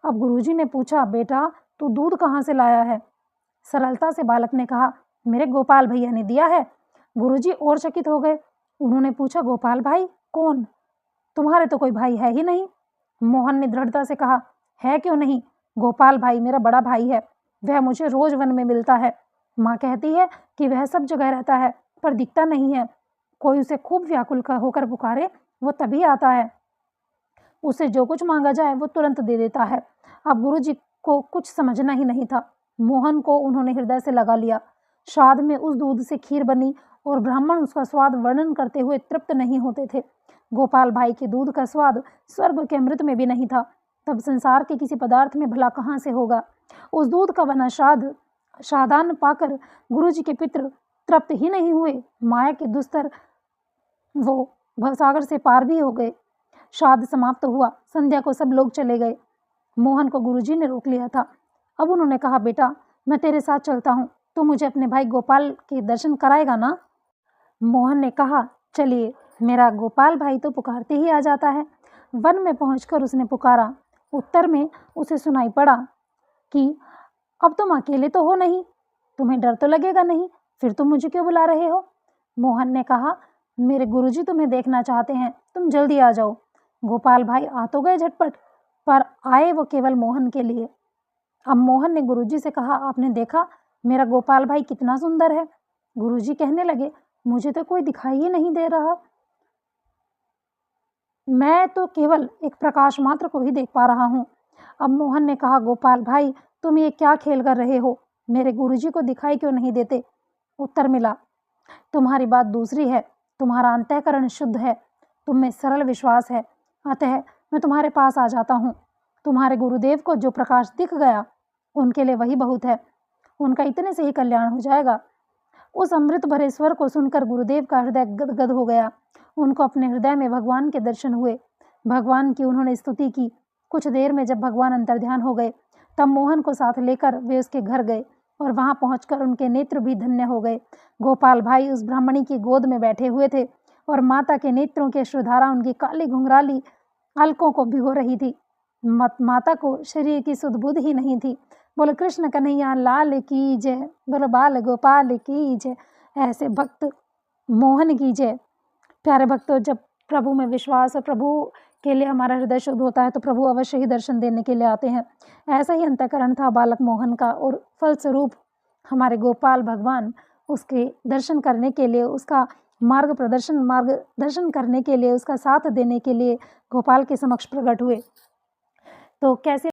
अब गुरुजी ने पूछा, बेटा तू दूध कहाँ से लाया है? सरलता से बालक ने कहा, मेरे गोपाल भैया ने दिया है। गुरुजी और चकित हो गए। उन्होंने पूछा, गोपाल भाई कौन? तुम्हारे तो कोई भाई है ही नहीं। मोहन ने दृढ़ता से कहा, है क्यों नहीं, गोपाल भाई मेरा बड़ा भाई है। वह मुझे रोज वन में मिलता है। माँ कहती है कि वह सब जगह रहता है पर दिखता नहीं है। कोई उसे खूब व्याकुल होकर पुकारे वो तभी आता है। उसे जो कुछ मांगा जाए वो तुरंत दे देता है। अब गुरुजी को कुछ समझना ही नहीं था। मोहन को उन्होंने हृदय से लगा लिया। स्वाद में उस दूध से खीर बनी और ब्राह्मण उसका स्वाद वर्णन करते हुए तृप्त नहीं होते थे। गोपाल भाई के दूध का स्वाद स्वर्ग के अमृत में भी नहीं था, तब संसार के किसी पदार्थ में भला कहाँ से होगा। उस दूध का बना शादान पाकर गुरुजी के पितृ तृप्त ही नहीं हुए, माया के दुस्तर वो भवसागर से पार भी हो गए। श्राद्ध समाप्त हुआ। संध्या को सब लोग चले गए। मोहन को गुरुजी ने रोक लिया था। अब उन्होंने कहा, बेटा मैं तेरे साथ चलता हूँ, तो मुझे अपने भाई गोपाल के दर्शन कराएगा ना? मोहन ने कहा, चलिए, मेरा गोपाल भाई तो पुकारते ही आ जाता है। वन में पहुंचकर उसने पुकारा। उत्तर में उसे सुनाई पड़ा कि अब तुम अकेले तो हो नहीं, तुम्हें डर तो लगेगा नहीं, फिर तुम मुझे क्यों बुला रहे हो? मोहन ने कहा, मेरे गुरुजी तुम्हें देखना चाहते हैं, तुम जल्दी आ जाओ। गोपाल भाई आ तो गए झटपट, पर आए वो केवल मोहन के लिए। अब मोहन ने गुरुजी से कहा, आपने देखा मेरा गोपाल भाई कितना सुंदर है? गुरुजी कहने लगे, मुझे तो कोई दिखाई ही नहीं दे रहा, मैं तो केवल एक प्रकाश मात्र को ही देख पा रहा हूँ। अब मोहन ने कहा, गोपाल भाई तुम ये क्या खेल कर रहे हो? मेरे गुरुजी को दिखाई क्यों नहीं देते? उत्तर मिला, तुम्हारी बात दूसरी है, तुम्हारा अंतःकरण शुद्ध है, तुम में सरल विश्वास है, अतः मैं तुम्हारे पास आ जाता हूँ। तुम्हारे गुरुदेव को जो प्रकाश दिख गया उनके लिए वही बहुत है, उनका इतने से ही कल्याण हो जाएगा। उस अमृत भरे स्वर को सुनकर गुरुदेव का हृदय गदगद हो गया। उनको अपने हृदय में भगवान के दर्शन हुए। भगवान की उन्होंने स्तुति की। कुछ देर में जब भगवान अंतर्ध्यान हो गए तब मोहन को साथ लेकर वे उसके घर गए और वहां पहुंचकर उनके नेत्र भी धन्य हो गए। गोपाल भाई उस ब्राह्मणी की गोद में बैठे हुए थे और माता के नेत्रों की अश्रुधारा उनकी काली घुंघराली अलकों को भिगो रही थी। माता को शरीर की सुध बुध ही नहीं थी। बोलो कृष्ण कन्हैया लाल की जय, बोलो बाल गोपाल की जय। ऐसे भक्त मोहन की जय। प्यारे भक्तों, जब प्रभु में विश्वास और प्रभु के लिए हमारा हृदय शुद्ध होता है तो प्रभु अवश्य ही दर्शन देने के लिए आते हैं। ऐसा ही अंतःकरण था बालक मोहन का और फलस्वरूप हमारे गोपाल भगवान उसके दर्शन करने के लिए, उसका मार्गदर्शन करने के लिए, उसका साथ देने के लिए गोपाल के समक्ष प्रकट हुए। तो कैसे